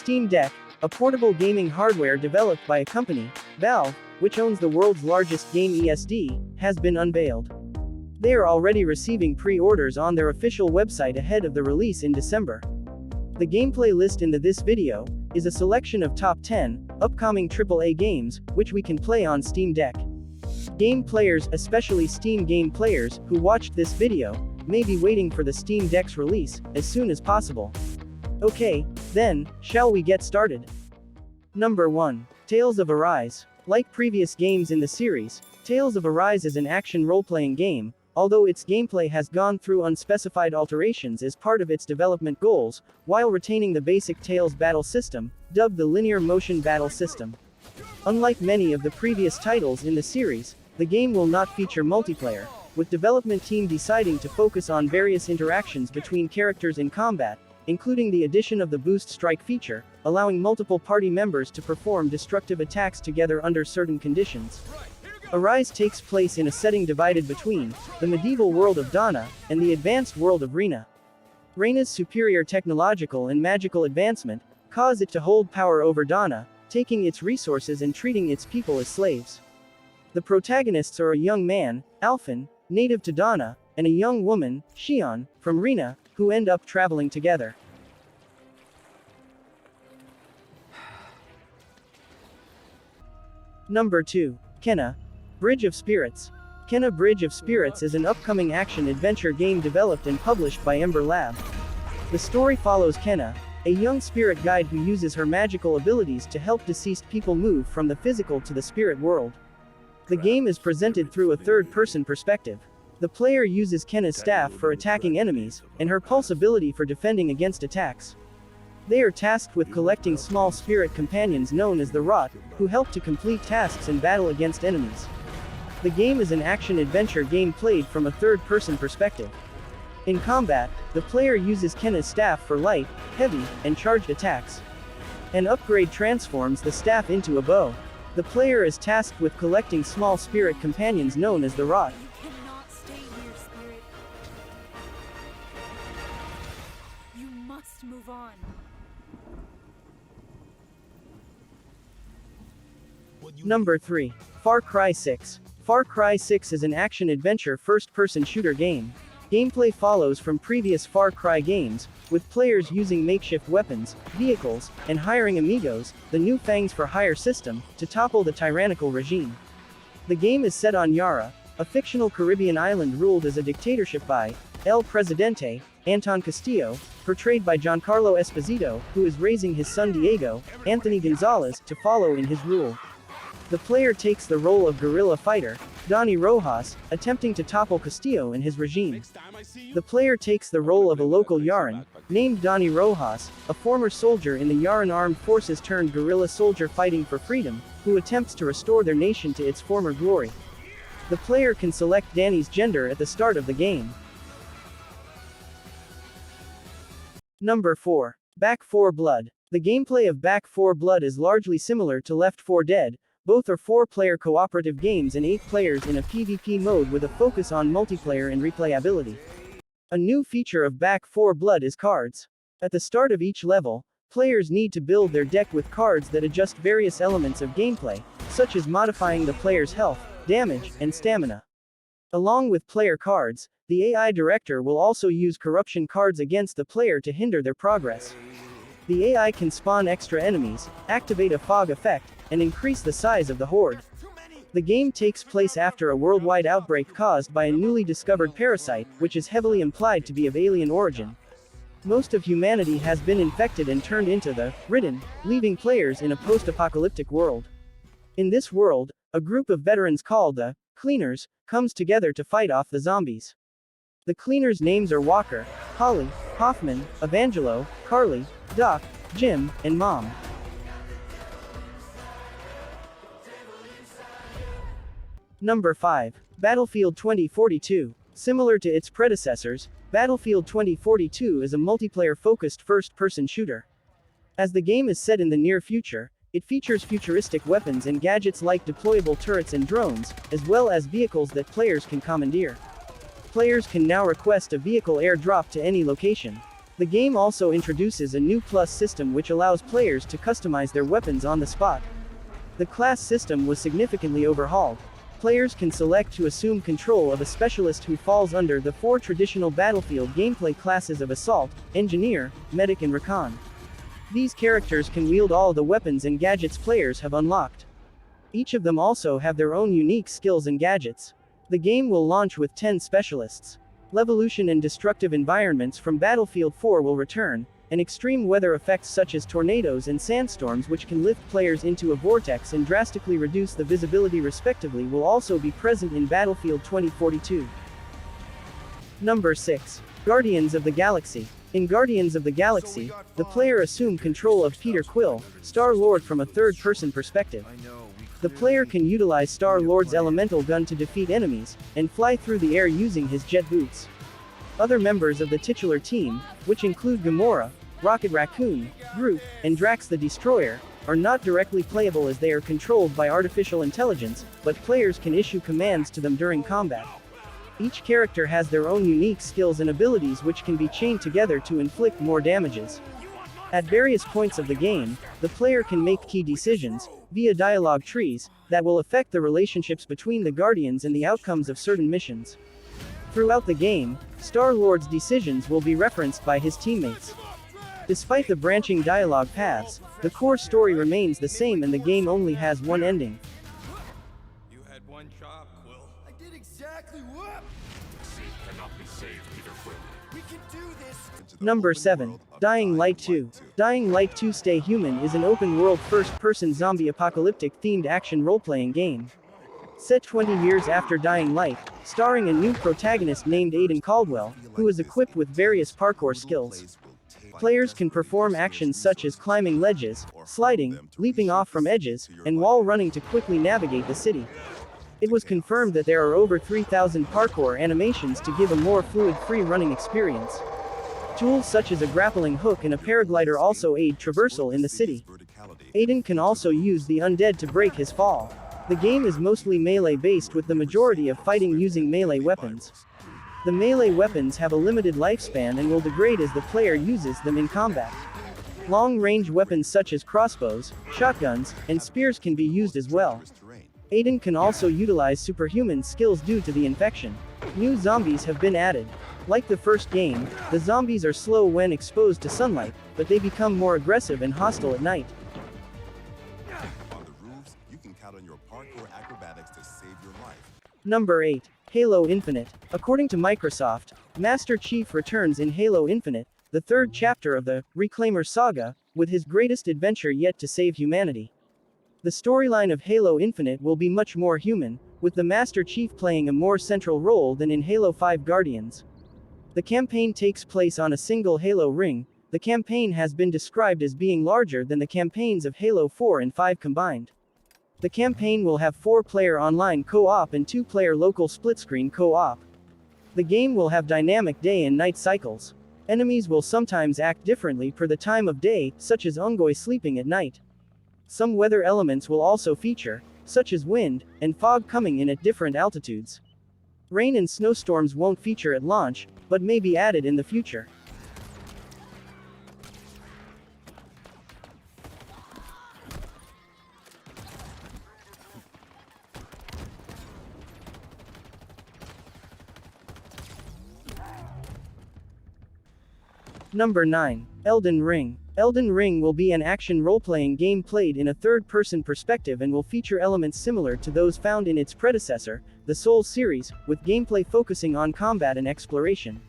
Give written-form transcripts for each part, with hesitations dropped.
Steam Deck, a portable gaming hardware developed by a company, Valve, which owns the world's largest game ESD, has been unveiled. They are already receiving pre-orders on their official website ahead of the release in December. The gameplay list in this video is a selection of top 10 upcoming AAA games, which we can play on Steam Deck. Game players, especially Steam game players, who watched this video, may be waiting for the Steam Deck's release as soon as possible. Okay, then, shall we get started? Number 1. Tales of Arise. Like previous games in the series, Tales of Arise is an action role-playing game, although its gameplay has gone through unspecified alterations as part of its development goals, while retaining the basic Tales battle system, dubbed the Linear Motion Battle System. Unlike many of the previous titles in the series, the game will not feature multiplayer, with development team deciding to focus on various interactions between characters in combat, including the addition of the Boost Strike feature, allowing multiple party members to perform destructive attacks together under certain conditions. Arise takes place in a setting divided between the medieval world of Dana and the advanced world of Rena. Rena's superior technological and magical advancement cause it to hold power over Dana, taking its resources and treating its people as slaves. The protagonists are a young man, Alphen, native to Dana, and a young woman, Shion, from Rena, who end up traveling together. Number 2. Kenna. Bridge of Spirits. Kenna Bridge of Spirits is an upcoming action-adventure game developed and published by Ember Lab. The story follows Kenna, a young spirit guide who uses her magical abilities to help deceased people move from the physical to the spirit world. The game is presented through a third-person perspective. The player uses Kenna's staff for attacking enemies, and her pulse ability for defending against attacks. They are tasked with collecting small spirit companions known as the Rot, who help to complete tasks in battle against enemies. The game is an action-adventure game played from a third-person perspective. In combat, the player uses Kenna's staff for light, heavy, and charged attacks. An upgrade transforms the staff into a bow. The player is tasked with collecting small spirit companions known as the Rot. Move on. Number 3. Far Cry 6. Far Cry 6 is an action-adventure first-person shooter game. Gameplay follows from previous Far Cry games, with players using makeshift weapons, vehicles, and hiring amigos, the new Fangs for Hire system, to topple the tyrannical regime. The game is set on Yara, a fictional Caribbean island ruled as a dictatorship by El Presidente, Anton Castillo, portrayed by Giancarlo Esposito, who is raising his son Diego, Anthony Gonzalez, to follow in his rule. The player takes the role of guerrilla fighter, Donny Rojas, attempting to topple Castillo and his regime. The player takes the role of a local Yaran, named Donny Rojas, a former soldier in the Yaran Armed Forces turned guerrilla soldier fighting for freedom, who attempts to restore their nation to its former glory. The player can select Danny's gender at the start of the game. Number 4. Back 4 Blood. The gameplay of Back 4 Blood is largely similar to Left 4 Dead. Both are 4-player cooperative games and 8 players in a PvP mode with a focus on multiplayer and replayability. A new feature of Back 4 Blood is cards. At the start of each level, players need to build their deck with cards that adjust various elements of gameplay, such as modifying the player's health, damage, and stamina. Along with player cards, the AI director will also use corruption cards against the player to hinder their progress. The AI can spawn extra enemies, activate a fog effect, and increase the size of the horde. The game takes place after a worldwide outbreak caused by a newly discovered parasite, which is heavily implied to be of alien origin. Most of humanity has been infected and turned into the Ridden, leaving players in a post-apocalyptic world. In this world, a group of veterans called the Cleaners comes together to fight off the zombies. The Cleaners' names are Walker, Holly, Hoffman, Evangelo, Carly, Doc, Jim, and Mom. Number 5. Battlefield 2042. Similar to its predecessors, Battlefield 2042 is a multiplayer-focused first-person shooter. As the game is set in the near future, it features futuristic weapons and gadgets like deployable turrets and drones, as well as vehicles that players can commandeer. Players can now request a vehicle airdrop to any location. The game also introduces a new plus system which allows players to customize their weapons on the spot. The class system was significantly overhauled. Players can select to assume control of a specialist who falls under the 4 traditional Battlefield gameplay classes of Assault, Engineer, Medic and Recon. These characters can wield all the weapons and gadgets players have unlocked. Each of them also have their own unique skills and gadgets. The game will launch with 10 specialists. Levolution and destructive environments from Battlefield 4 will return, and extreme weather effects such as tornadoes and sandstorms which can lift players into a vortex and drastically reduce the visibility respectively will also be present in Battlefield 2042. Number 6. Guardians of the Galaxy. In Guardians of the Galaxy, the player assumes control of Peter Quill, Star-Lord from a third-person perspective. The player can utilize Star-Lord's elemental gun to defeat enemies, and fly through the air using his jet boots. Other members of the titular team, which include Gamora, Rocket Raccoon, Groot, and Drax the Destroyer, are not directly playable as they are controlled by artificial intelligence, but players can issue commands to them during combat. Each character has their own unique skills and abilities which can be chained together to inflict more damages. At various points of the game, the player can make key decisions, via dialogue trees, that will affect the relationships between the Guardians and the outcomes of certain missions. Throughout the game, Star-Lord's decisions will be referenced by his teammates. Despite the branching dialogue paths, the core story remains the same and the game only has one ending. You had one job, Quill. I did exactly what? Cannot be saved, Peter Quill. We can do this. Number 7. Dying Light 2. Dying Light 2 Stay Human is an open-world first-person zombie apocalyptic-themed action role-playing game. Set 20 years after Dying Light, starring a new protagonist named Aiden Caldwell, who is equipped with various parkour skills. Players can perform actions such as climbing ledges, sliding, leaping off from edges, and wall running to quickly navigate the city. It was confirmed that there are over 3,000 parkour animations to give a more fluid free-running experience. Tools such as a grappling hook and a paraglider also aid traversal in the city. Aiden can also use the undead to break his fall. The game is mostly melee-based with the majority of fighting using melee weapons. The melee weapons have a limited lifespan and will degrade as the player uses them in combat. Long-range weapons such as crossbows, shotguns, and spears can be used as well. Aiden can also utilize superhuman skills due to the infection. New zombies have been added. Like the first game, the zombies are slow when exposed to sunlight, but they become more aggressive and hostile at night. On the roofs, you can count on your parkour acrobatics to save your life. Number 8. Halo Infinite. According to Microsoft, Master Chief returns in Halo Infinite, the third chapter of the Reclaimer saga, with his greatest adventure yet to save humanity. The storyline of Halo Infinite will be much more human, with the Master Chief playing a more central role than in Halo 5 Guardians. The campaign takes place on a single Halo ring. The campaign has been described as being larger than the campaigns of Halo 4 and 5 combined. The campaign will have 4-player online co-op and 2-player local split-screen co-op. The game will have dynamic day and night cycles. Enemies will sometimes act differently per the time of day, such as Ungoi sleeping at night. Some weather elements will also feature, such as wind and fog coming in at different altitudes. Rain and snowstorms won't feature at launch, but may be added in the future. Number 9. Elden Ring. Elden Ring will be an action role-playing game played in a third-person perspective and will feature elements similar to those found in its predecessor, the Souls series, with gameplay focusing on combat and exploration.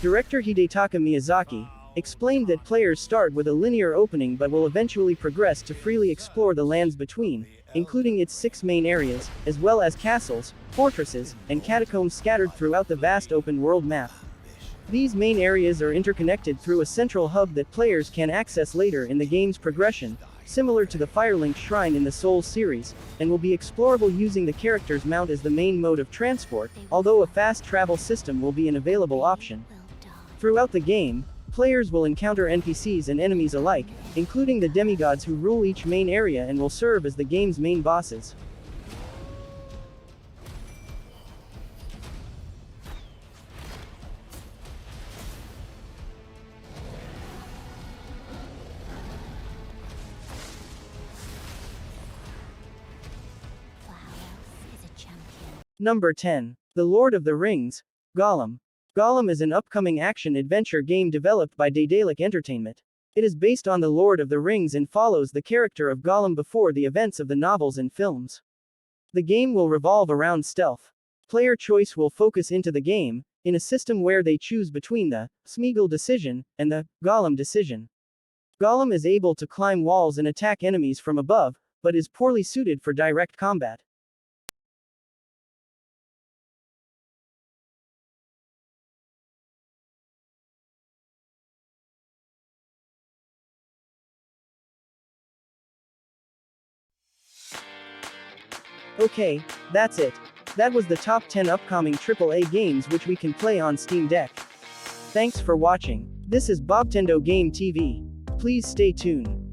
Director Hidetaka Miyazaki explained that players start with a linear opening but will eventually progress to freely explore the lands between, including its 6 main areas, as well as castles, fortresses, and catacombs scattered throughout the vast open-world map. These main areas are interconnected through a central hub that players can access later in the game's progression, similar to the Firelink Shrine in the Souls series, and will be explorable using the character's mount as the main mode of transport, although a fast travel system will be an available option. Throughout the game, players will encounter NPCs and enemies alike, including the demigods who rule each main area and will serve as the game's main bosses. Number 10. The Lord of the Rings, Gollum. Gollum is an upcoming action-adventure game developed by Daedalic Entertainment. It is based on The Lord of the Rings and follows the character of Gollum before the events of the novels and films. The game will revolve around stealth. Player choice will focus into the game, in a system where they choose between the Smeagol decision and the Gollum decision. Gollum is able to climb walls and attack enemies from above, but is poorly suited for direct combat. Okay, that's it. That was the top 10 upcoming AAA games which we can play on Steam Deck. Thanks for watching. This is Bobtendo Game TV. Please stay tuned.